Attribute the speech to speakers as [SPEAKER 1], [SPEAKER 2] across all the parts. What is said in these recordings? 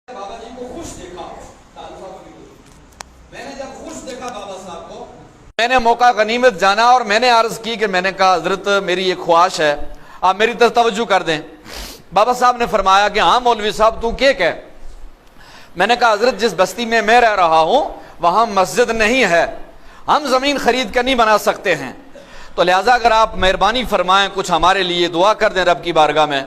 [SPEAKER 1] بابا جی کو خوش دیکھا، میں نے جب خوش دیکھا بابا صاحب کو، میں نے موقع غنیمت جانا اور میں نے عرض کی کہ میں نے کہا حضرت میری ایک خواہش ہے، آپ میری طرف توجہ کر دیں۔ بابا صاحب نے فرمایا کہ ہاں مولوی صاحب تو کیا کہ میں نے کہا حضرت جس بستی میں میں رہ رہا ہوں وہاں مسجد نہیں ہے، ہم زمین خرید کر نہیں بنا سکتے ہیں، تو لہٰذا اگر آپ مہربانی فرمائیں کچھ ہمارے لیے دعا کر دیں رب کی بارگاہ میں۔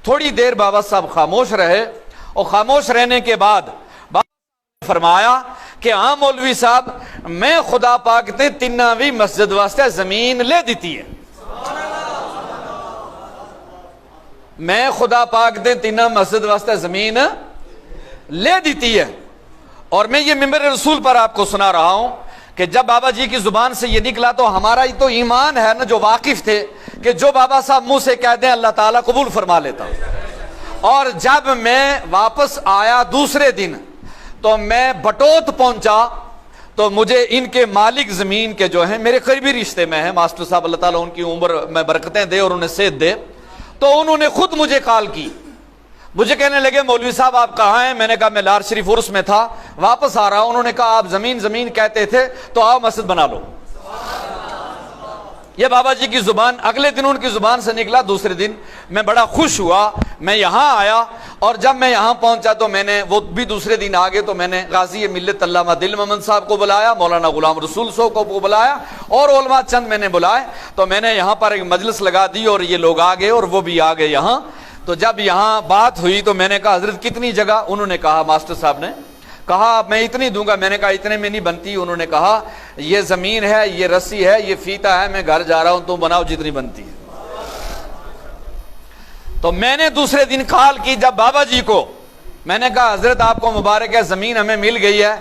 [SPEAKER 1] تھوڑی دیر بابا صاحب خاموش رہے اور خاموش رہنے کے بعد بابا صاحب نے فرمایا کہ ہاں مولوی صاحب میں خدا پاک تے تیناوی مسجد واسطے زمین لے دیتی ہے، میں خدا پاک دے تینا مسجد واسطے زمین لے دیتی ہے۔ اور میں یہ منبر رسول پر آپ کو سنا رہا ہوں کہ جب بابا جی کی زبان سے یہ نکلا تو ہمارا ہی تو ایمان ہے نا، جو واقف تھے کہ جو بابا صاحب منہ سے کہہ دیں اللہ تعالیٰ قبول فرما لیتا ہوں۔ اور جب میں واپس آیا دوسرے دن تو میں بٹوت پہنچا تو مجھے ان کے مالک زمین کے جو ہیں میرے قریبی رشتے میں ہیں، ماسٹر صاحب اللہ تعالیٰ ان کی عمر میں برکتیں دے اور انہیں صحت دے، تو انہوں نے خود مجھے کال کی، مجھے کہنے لگے مولوی صاحب آپ کہاں ہیں؟ میں نے کہا میں لار شریف عرس میں تھا، واپس آ رہا ہوں۔ انہوں نے کہا آپ زمین کہتے تھے تو آؤ مسجد بنا لو۔ یہ بابا جی کی زبان اگلے دن ان کی زبان سے نکلا۔ دوسرے دن میں بڑا خوش ہوا، میں یہاں آیا اور جب میں یہاں پہنچا تو میں نے وہ بھی دوسرے دن آگے تو میں نے غازی ملت علامہ دل محمد صاحب کو بلایا، مولانا غلام رسول صاحب کو بلایا اور علماء چند میں نے بلائے، تو میں نے یہاں پر ایک مجلس لگا دی اور یہ لوگ آ گئے اور وہ بھی آ گئے یہاں۔ تو جب یہاں بات ہوئی تو میں نے کہا حضرت کتنی جگہ؟ انہوں نے کہا ماسٹر صاحب نے کہا میں اتنی دوں گا۔ میں نے کہا اتنے میں نہیں بنتی۔ انہوں نے کہا یہ زمین ہے، یہ رسی ہے، یہ فیتا ہے، میں گھر جا رہا ہوں، تم بناؤ جتنی بنتی ہے۔ تو میں نے دوسرے دن کال کی جب بابا جی کو، میں نے کہا حضرت آپ کو مبارک ہے زمین ہمیں مل گئی ہے۔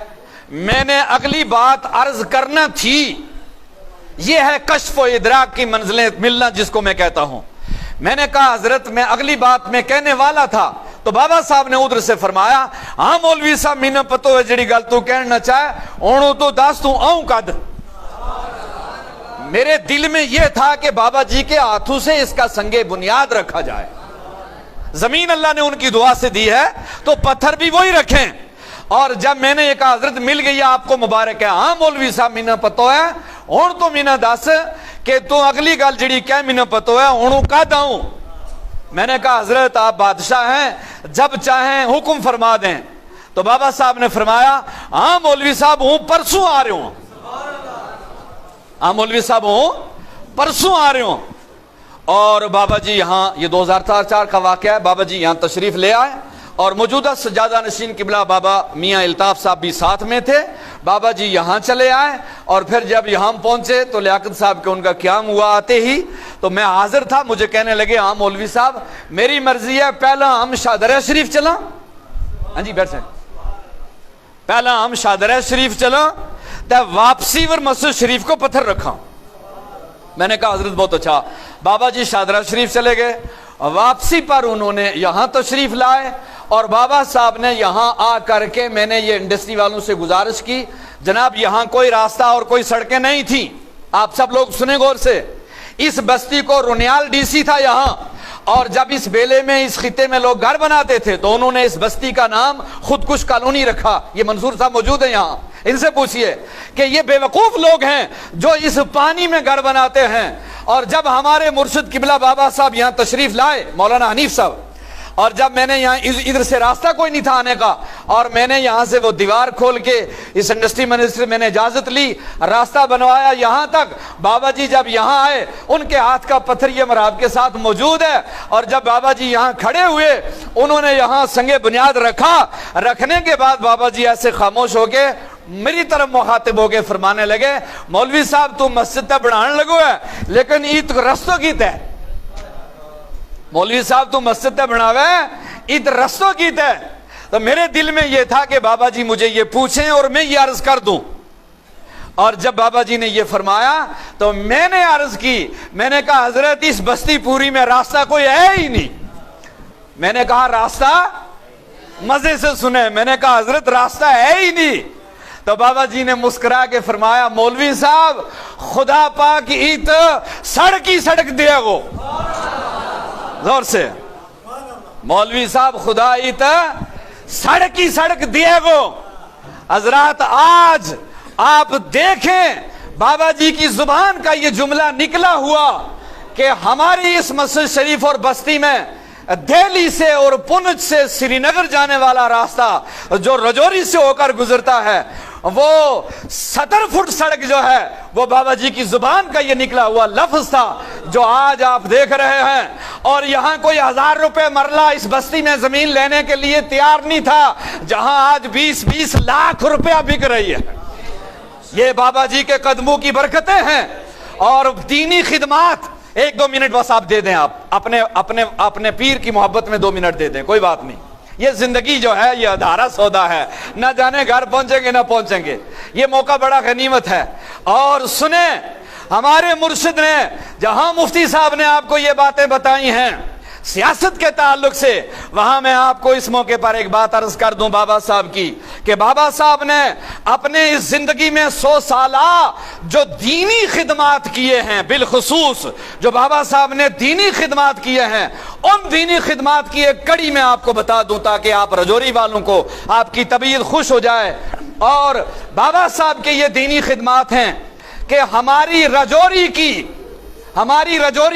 [SPEAKER 1] میں نے اگلی بات عرض کرنا تھی، یہ ہے کشف و ادراک کی منزلیں ملنا جس کو میں کہتا ہوں۔ میں نے کہا حضرت میں اگلی بات میں کہنے والا تھا، تو بابا صاحب نے ادھر سے فرمایا ہاں مولوی صاحب مینوں پتو ہے جڑی گل تو کہنا چاہے اونوں تو دس تو آؤں کد۔ میرے دل میں یہ تھا کہ بابا جی کے ہاتھوں سے اس کا سنگ بنیاد رکھا جائے، زمین اللہ نے ان کی دعا سے دی ہے تو پتھر بھی وہی رکھیں۔ اور جب میں نے یہ کہا حضرت مل گئی آپ کو مبارک ہے، ہاں مولوی صاحب مینوں پتو ہے، ہن تو مینوں دس کہ تو اگلی گل جڑی کہ مینوں پتو ہے ہن کد آؤں۔ میں نے کہا حضرت آپ بادشاہ ہیں، جب چاہیں حکم فرما دیں۔ تو بابا صاحب نے فرمایا ہاں مولوی صاحب ہوں پرسوں آ رہے ہوں، ہاں مولوی صاحب ہوں پرسوں آ رہے ہوں۔ اور بابا جی یہاں، یہ 2004 کا واقعہ ہے، بابا جی یہاں تشریف لے آئے اور موجودہ سجادہ نشین قبلہ بابا میاں الطاف صاحب بھی ساتھ میں تھے۔ بابا جی یہاں چلے آئے اور پھر جب یہاں پہنچے تو لیاقت صاحب کے ان کا قیام ہوا آتے ہی، تو میں حاضر تھا۔ مجھے کہنے لگے ہاں مولوی صاحب میری مرضی ہے پہلا ہم شادرہ شریف چلا، ہاں جی بیٹھ جائیں، پہلا ہم شادرہ شریف چلا تو واپسی پر مسجد شریف کو پتھر رکھا۔ میں نے کہا حضرت بہت اچھا۔ بابا جی شادرہ شریف چلے گئے، واپسی پر انہوں نے یہاں تشریف لائے اور بابا صاحب نے یہاں آ کر کے، میں نے یہ انڈسٹری والوں سے گزارش کی جناب یہاں کوئی راستہ اور کوئی سڑکیں نہیں تھیں، آپ سب لوگ سنیں غور سے، اس بستی کو رونیال ڈی سی تھا یہاں، اور جب اس بیلے میں اس خطے میں لوگ گھر بناتے تھے تو انہوں نے اس بستی کا نام خودکش کالونی رکھا۔ یہ منصور صاحب موجود ہیں یہاں، ان سے پوچھئے کہ یہ بے وقوف لوگ ہیں جو اس پانی میں گھر بناتے ہیں۔ اور جب ہمارے مرشد قبلہ بابا صاحب یہاں تشریف لائے مولانا حنیف صاحب، اور جب میں نے یہاں ادھر سے راستہ کوئی نہیں تھا آنے کا، اور میں نے یہاں سے وہ دیوار کھول کے اس انڈسٹری منسٹر میں نے اجازت لی، راستہ بنوایا یہاں تک۔ بابا جی جب یہاں آئے ان کے ہاتھ کا پتھر یہ مراب کے ساتھ موجود ہے، اور جب بابا جی یہاں کھڑے ہوئے انہوں نے یہاں سنگ بنیاد رکھا۔ رکھنے کے بعد بابا جی ایسے خاموش ہو کے میری طرف مخاطب ہو کے فرمانے لگے مولوی صاحب تو مسجد تے بنان لگو ہے لیکن ایت رستوں کی تے، مولوی صاحب تو مسجد تے بناوے ایت رستوں کی تے۔ تو میرے دل میں یہ تھا کہ بابا جی مجھے یہ پوچھیں اور میں یہ عرض کر دوں۔ اور جب بابا جی نے یہ فرمایا تو میں نے عرض کی، میں نے کہا حضرت اس بستی پوری میں راستہ کوئی ہے ہی نہیں۔ میں نے کہا راستہ، مزے سے سنے، میں نے کہا حضرت راستہ ہے ہی نہیں۔ تو بابا جی نے مسکرا کے فرمایا مولوی صاحب خدا پاک ایت سڑک ہی سڑک دے گو، زور سے مولوی صاحب خدا ایت سڑک ہی سڑک دیے گو. حضرات آج آپ دیکھیں بابا جی کی زبان کا یہ جملہ نکلا ہوا کہ ہماری اس مسجد شریف اور بستی میں دہلی سے اور پونچھ سے سری نگر جانے والا راستہ جو رجوری سے ہو کر گزرتا ہے، وہ 70 فٹ سڑک جو ہے وہ بابا جی کی زبان کا یہ نکلا ہوا لفظ تھا جو آج آپ دیکھ رہے ہیں. اور یہاں کوئی 1000 روپے مرلہ اس بستی میں زمین لینے کے لیے تیار نہیں تھا، جہاں آج 20-20 لاکھ روپیہ بک رہی ہے. یہ بابا جی کے قدموں کی برکتیں ہیں. اور دینی خدمات 1-2 منٹ بس آپ دے دیں، آپ اپنے پیر کی محبت میں 2 منٹ دے دیں، کوئی بات نہیں. یہ زندگی جو ہے یہ ادھارا سودا ہے، نہ جانے گھر پہنچیں گے نہ پہنچیں گے. یہ موقع بڑا غنیمت ہے. اور سنیں، ہمارے مرشد نے جہاں مفتی صاحب نے آپ کو یہ باتیں بتائی ہیں سیاست کے تعلق سے، وہاں میں آپ کو اس موقع پر ایک بات عرض کر دوں بابا صاحب کی، کہ بابا صاحب نے اپنے اس زندگی میں 100 سالہ جو دینی خدمات کیے ہیں، بالخصوص جو بابا صاحب نے دینی خدمات کیے ہیں، ان دینی خدمات کی ایک کڑی میں آپ کو بتا دوں تاکہ آپ رجوری والوں کو آپ کی طبیعت خوش ہو جائے. اور بابا صاحب کے یہ دینی خدمات ہیں کہ ہماری رجوری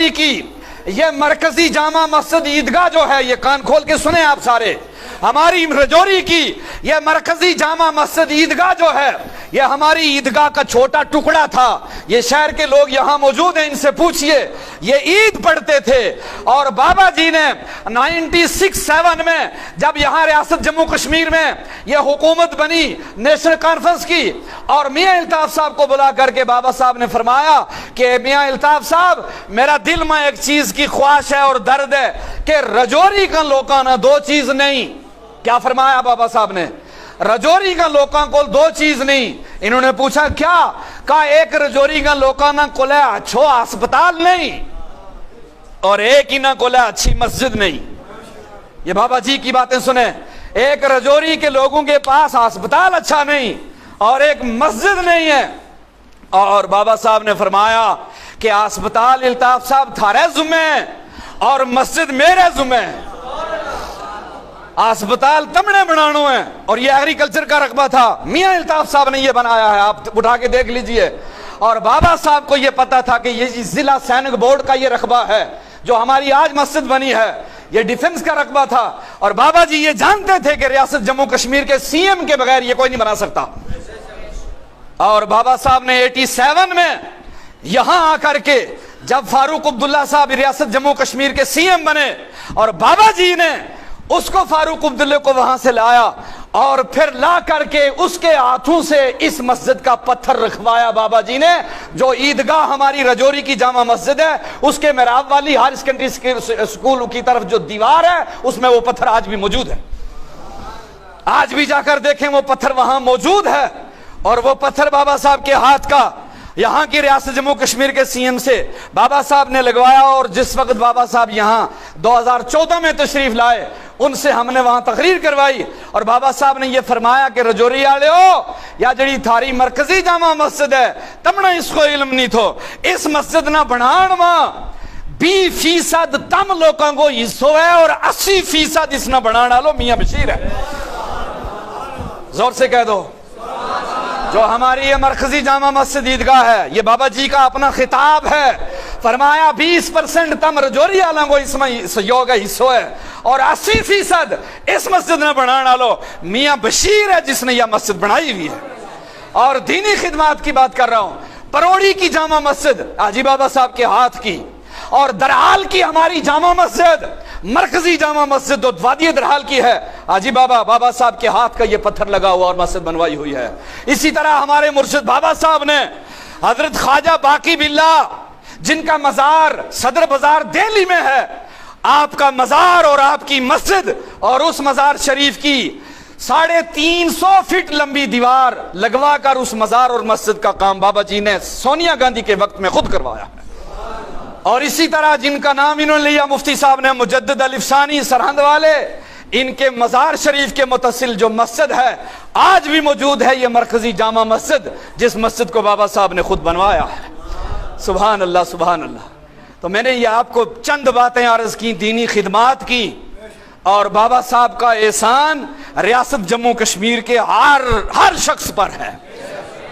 [SPEAKER 1] کی یہ مرکزی جامع مسجد عیدگاہ جو ہے، یہ کان کھول کے سنیں آپ سارے، ہماری رجوری کی یہ مرکزی جامع مسجد عیدگاہ جو ہے، یہ ہماری عیدگاہ کا چھوٹا ٹکڑا تھا. یہ شہر کے لوگ یہاں موجود ہیں، ان سے پوچھئے، یہ عید پڑھتے تھے. اور بابا جی نے 96-7 میں جب یہاں ریاست جموں کشمیر میں یہ حکومت بنی نیشنل کانفرنس کی، اور میاں الطاف صاحب کو بلا کر کے بابا صاحب نے فرمایا کہ میاں الطاف صاحب، میرا دل میں ایک چیز کی خواہش ہے اور درد ہے کہ رجوری کا لوکاں نہ 2 چیز نہیں. کیا فرمایا بابا صاحب نے؟ رجوری کا لوکاں کو 2 چیز نہیں. انہوں نے پوچھا کیا؟ کہا ایک رجوری کا لوکاں نہ کولے اچھو ہسپتال نہیں، اور ایک ہی نہ کولے اچھی مسجد نہیں. یہ بابا جی کی باتیں سنیں. ایک رجوری کے لوگوں کے پاس ہسپتال اچھا نہیں اور ایک مسجد نہیں ہے. اور بابا صاحب نے فرمایا کہ ہسپتال الطاف صاحب تھارے ذمہ اور مسجد میرے ذمہ. ہسپتال تمنے بنانو ہے، اور یہ ایگریکلچر کا رقبہ تھا، میاں الطاف صاحب نے یہ بنایا ہے، آپ اٹھا کے دیکھ لیجئے. اور بابا صاحب کو یہ پتا تھا کہ یہ ضلع سینک بورڈ کا یہ رقبہ ہے جو ہماری آج مسجد بنی ہے، یہ ڈیفنس کا رقبہ تھا. اور بابا جی یہ جانتے تھے کہ ریاست جموں کشمیر کے CM کے بغیر یہ کوئی نہیں بنا سکتا. اور بابا صاحب نے 87 میں یہاں آ کر کے جب فاروق عبداللہ صاحب ریاست جموں کشمیر کے CM بنے، اور بابا جی نے اس کو فاروق عبداللہ کو وہاں سے لایا اور پھر لا کر کے اس کے ہاتھوں سے اس مسجد کا پتھر رکھوایا بابا جی نے، جو عیدگاہ ہماری رجوری کی جامع مسجد ہے اس کے محراب والی ہائر سیکنڈری اسکول کی طرف جو دیوار ہے اس میں وہ پتھر آج بھی موجود ہے. آج بھی جا کر دیکھیں وہ پتھر وہاں موجود ہے. اور وہ پتھر بابا صاحب کے ہاتھ کا یہاں کی ریاست جموں کشمیر کے CM سے بابا صاحب نے لگوایا. اور جس وقت بابا صاحب یہاں 2014 میں تشریف لائے، ان سے ہم نے وہاں تقریر کروائی، اور بابا صاحب نے یہ فرمایا کہ رجوری آلے ہو یا جڑی تھاری مرکزی جامع مسجد ہے تمنا اس کو علم نہیں تھو، اس مسجد نہ بنان ماں 20% تم لوگوں کو حصہ ہے اور 80% اس نہ بنانا لو میاں بشیر ہے. زور سے کہہ دو. جو ہماری یہ مرکزی جامع مسجد عیدگاہ ہے، یہ بابا جی کا اپنا خطاب ہے. فرمایا 20% تم رجوری آلوں کو اس میں سہیوگ حصہ ہے اور 80% اس مسجد نے بنانا لو میاں بشیر ہے جس نے یہ مسجد بنائی ہوئی ہے. اور دینی خدمات کی بات کر رہا ہوں. پروڑی کی جامع مسجد حاجی بابا صاحب کے ہاتھ کی، اور درحال کی ہماری جامع مسجد مرکزی جامع مسجد جو وادی درحال کی ہے، حاجی بابا صاحب کے ہاتھ کا یہ پتھر لگا ہوا اور مسجد بنوائی ہوئی ہے. اسی طرح ہمارے مرشد بابا صاحب نے حضرت خواجہ باقی باللہ جن کا مزار صدر بازار دہلی میں ہے، آپ کا مزار اور آپ کی مسجد اور اس مزار شریف کی 350 فٹ لمبی دیوار لگوا کر اس مزار اور مسجد کا کام بابا جی نے سونیا گاندھی کے وقت میں خود کروایا ہے. اور اسی طرح جن کا نام انہوں نے لیا مفتی صاحب نے، مجدد الفسانی سرہند والے، ان کے مزار شریف کے متصل جو مسجد ہے آج بھی موجود ہے، یہ مرکزی جامع مسجد جس مسجد کو بابا صاحب نے خود بنوایا ہے. سبحان اللہ سبحان اللہ. تو میں نے یہ آپ کو چند باتیں عرض کی، دینی خدمات کی، اور بابا صاحب کا احسان ریاست جموں کشمیر کے ہر شخص پر ہے.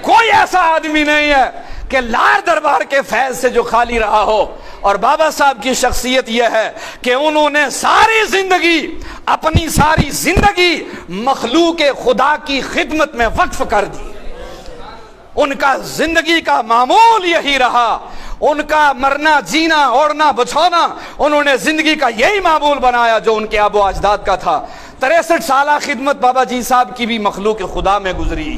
[SPEAKER 1] کوئی ایسا آدمی نہیں ہے کہ لار دربار کے فیض سے جو خالی رہا ہو. اور بابا صاحب کی شخصیت یہ ہے کہ انہوں نے اپنی ساری زندگی مخلوق خدا کی خدمت میں وقف کر دی. ان کا زندگی کا معمول یہی رہا، ان کا مرنا جینا اوڑھنا بچھونا انہوں نے زندگی کا یہی معمول بنایا جو ان کے آبا و اجداد کا تھا. 63 سالہ خدمت بابا جی صاحب کی بھی مخلوق خدا میں گزری،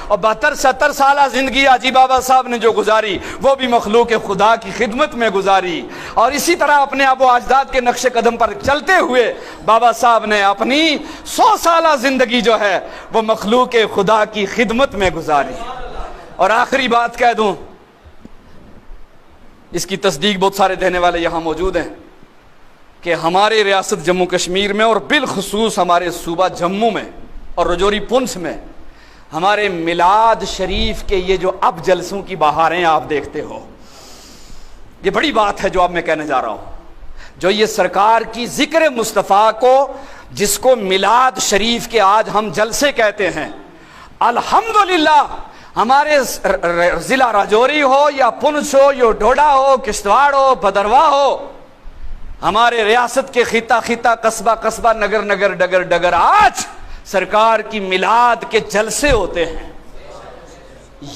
[SPEAKER 1] اور 72-70 سالہ زندگی حاجی بابا صاحب نے جو گزاری وہ بھی مخلوق خدا کی خدمت میں گزاری. اور اسی طرح اپنے آبا و اجداد کے نقش قدم پر چلتے ہوئے بابا صاحب نے اپنی 100 سالہ زندگی جو ہے وہ مخلوق خدا کی خدمت میں گزاری. اور آخری بات کہہ دوں، اس کی تصدیق بہت سارے دینے والے یہاں موجود ہیں، کہ ہمارے ریاست جموں کشمیر میں اور بالخصوص ہمارے صوبہ جموں میں اور رجوری پونچھ میں ہمارے میلاد شریف کے یہ جو اب جلسوں کی بہاریں آپ دیکھتے ہو، یہ بڑی بات ہے جو اب میں کہنے جا رہا ہوں. جو یہ سرکار کی ذکر مصطفیٰ کو، جس کو میلاد شریف کے آج ہم جلسے کہتے ہیں، الحمدللہ ہمارے ضلع راجوری ہو یا پونچھ ہو یا ڈوڈا ہو، کشتواڑ ہو، بھدرواہ ہو، ہمارے ریاست کے خطہ خطہ، قصبہ قصبہ، نگر نگر، ڈگر ڈگر آج سرکار کی میلاد کے جلسے ہوتے ہیں.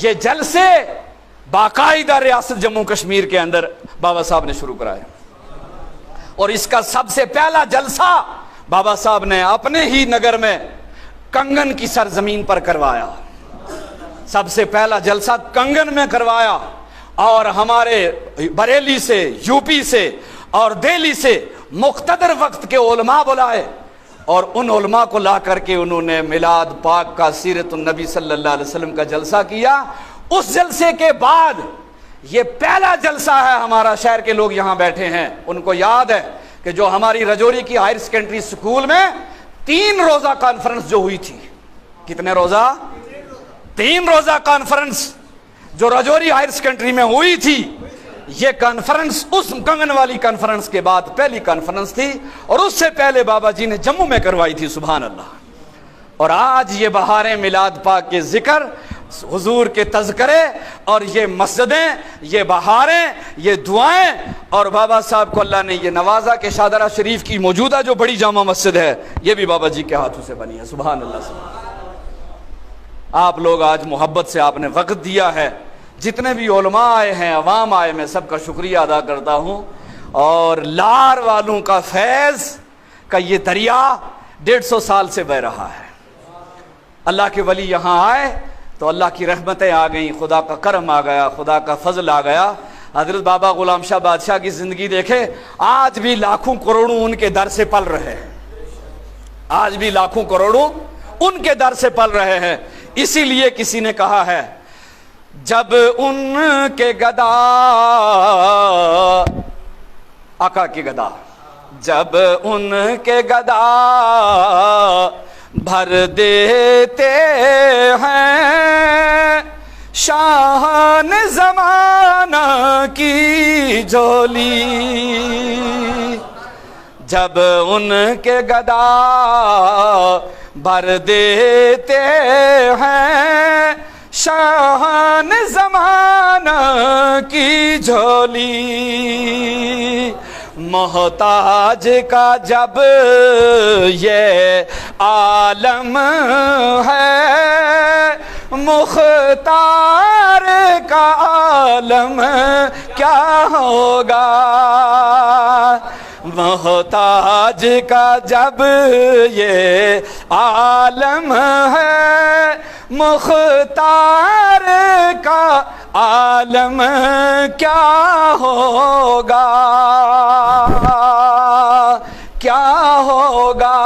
[SPEAKER 1] یہ جلسے باقاعدہ ریاست جموں کشمیر کے اندر بابا صاحب نے شروع کرائے، اور اس کا سب سے پہلا جلسہ بابا صاحب نے اپنے ہی نگر میں کنگن کی سرزمین پر کروایا. سب سے پہلا جلسہ کنگن میں کروایا، اور ہمارے بریلی سے، یو پی سے اور دہلی سے مقتدر وقت کے علماء بلائے، اور ان علماء کو لا کر کے انہوں نے میلاد پاک کا، سیرت النبی صلی اللہ علیہ وسلم کا جلسہ کیا. اس جلسے کے بعد یہ پہلا جلسہ ہے، ہمارا شہر کے لوگ یہاں بیٹھے ہیں ان کو یاد ہے کہ جو ہماری رجوری کی ہائر سیکنڈری سکول میں 3 روزہ کانفرنس جو ہوئی تھی. کتنے روزہ؟ 3 روزہ کانفرنس جو رجوری ہائر سیکنڈری میں ہوئی تھی. یہ کانفرنس اس کنگن والی کانفرنس کے بعد پہلی کانفرنس تھی، اور اس سے پہلے بابا جی نے جموں میں کروائی تھی. سبحان اللہ. اور آج یہ بہاریں میلاد پاک کے ذکر، حضور کے تذکرے، اور یہ مسجدیں، یہ بہاریں، یہ دعائیں، اور بابا صاحب کو اللہ نے یہ نوازا کہ شاہدرہ شریف کی موجودہ جو بڑی جامع مسجد ہے یہ بھی بابا جی کے ہاتھوں سے بنی ہے. سبحان اللہ. آپ لوگ آج محبت سے آپ نے وقت دیا ہے، جتنے بھی علماء آئے ہیں، عوام آئے، میں سب کا شکریہ ادا کرتا ہوں. اور لار والوں کا فیض کا یہ دریا 150 سال سے بہ رہا ہے. اللہ کے ولی یہاں آئے تو اللہ کی رحمتیں آ گئیں، خدا کا کرم آ گیا، خدا کا فضل آ گیا. حضرت بابا غلام شاہ بادشاہ کی زندگی دیکھے، آج بھی لاکھوں کروڑوں ان کے در سے پل رہے ہیں. آج بھی لاکھوں کروڑوں ان کے در سے پل رہے ہیں. اسی لیے کسی نے کہا ہے، جب ان کے گدا، آقا کے گدا، جب ان کے گدا بھر دیتے ہیں شاہان زمانہ کی جھولی، جب ان کے گدا بھر دیتے ہیں شاہان زمانہ کی جھولی، محتاج کا جب یہ عالم ہے، مختار کا عالم کیا ہوگا، محتاج کا جب یہ عالم ہے، مختار کا عالم کیا ہوگا، کیا ہوگا.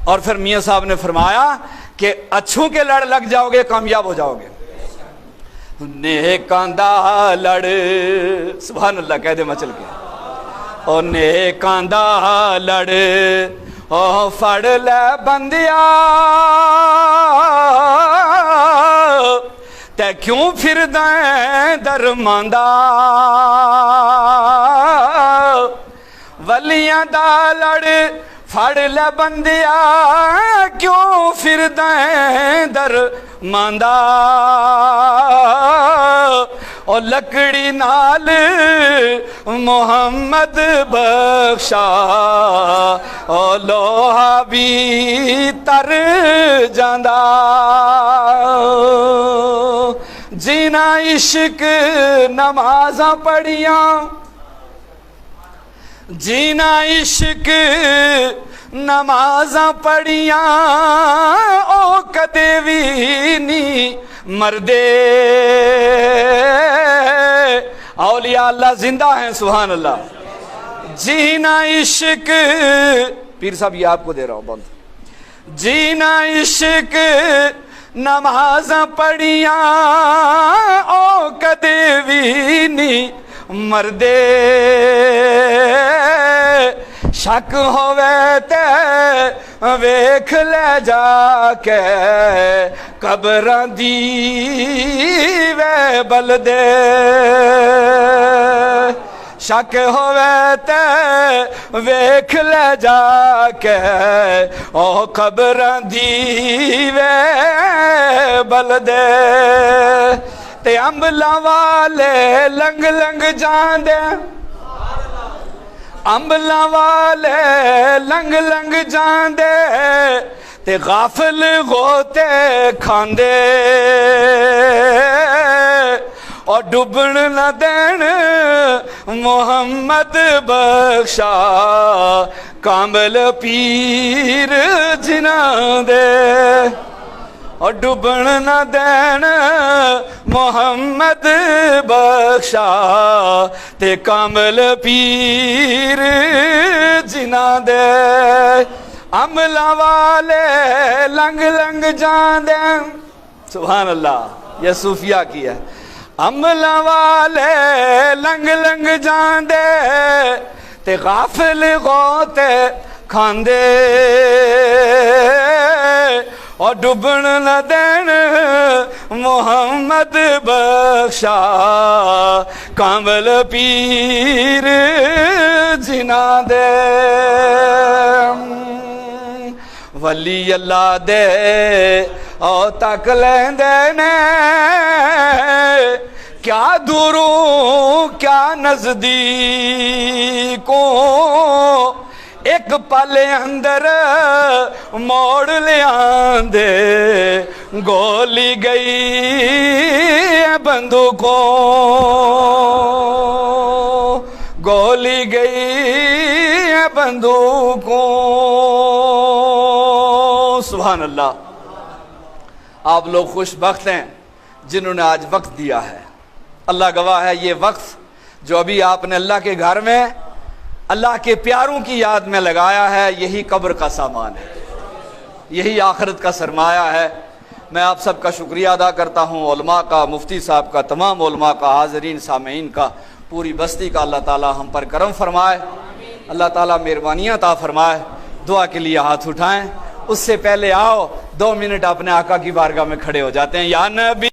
[SPEAKER 1] اور پھر میاں صاحب نے فرمایا کہ اچھوں کے لڑ لگ جاؤ گے کامیاب ہو جاؤ گے، نیکاں دا لڑ، سبحان اللہ کہہ دے مچل کے، او نیکاں دا لڑ او فڑ لے بندیا تے کیوں پھر دیں درماندہ، ولیاں دا لڑ پھڑ لے بندیا کیوں پھردیں در ماندا اور لکڑی نال محمد بخشا اور لوہا بھی تر جاندا جینا عشق نمازاں پڑھیاں جینا عشق نمازاں پڑھیاں او کدے بھی نہیں مردے اولیاء اللہ زندہ ہیں سبحان اللہ جینا عشق پیر صاحب یہ آپ کو دے رہا ہوں بند جینا عشق نمازاں پڑھیاں او کدے بھی نہیں مردے شک ہووے تے ویکھ لے جا کے قبراں دی وے بلدے شک ہووے تے ویکھ لے جا کے او قبراں دی وے بلدے تے امبلاں والے لنگ لنگ جاندے امبلاں والے لنگ لنگ جاندے تے غافل غوطے کھاندے اور ڈبن نہ دین محمد بخشا کامل پیر جناں دے اور ڈبن نہ دین محمد بخشا تے کامل پیر جناں دے عملہ والے لنگ لنگ جاندے سبحان اللہ یہ صوفیہ کی ہے عملہ والے لنگ لنگ جاندے تے غافل غوطے کھاندے اور ڈبن نہ دین محمد بخشا کامل پیر جناں دے ولی اللہ دے او تک لیندے نے کیا دوروں کیا نزدیکوں ایک پل اندر موڑ لے آندے گولی گئی بندوقوں گولی گئی بندوقوں سبحان اللہ آپ لوگ خوش بخت ہیں جنہوں نے آج وقت دیا ہے اللہ گواہ ہے یہ وقت جو ابھی آپ نے اللہ کے گھر میں اللہ کے پیاروں کی یاد میں لگایا ہے یہی قبر کا سامان ہے یہی آخرت کا سرمایہ ہے میں آپ سب کا شکریہ ادا کرتا ہوں علماء کا مفتی صاحب کا تمام علماء کا حاضرین سامعین کا پوری بستی کا اللہ تعالی ہم پر کرم فرمائے اللہ تعالی مہربانیاں عطا فرمائے دعا کے لیے ہاتھ اٹھائیں اس سے پہلے آؤ 2 منٹ اپنے آقا کی بارگاہ میں کھڑے ہو جاتے ہیں یا نبی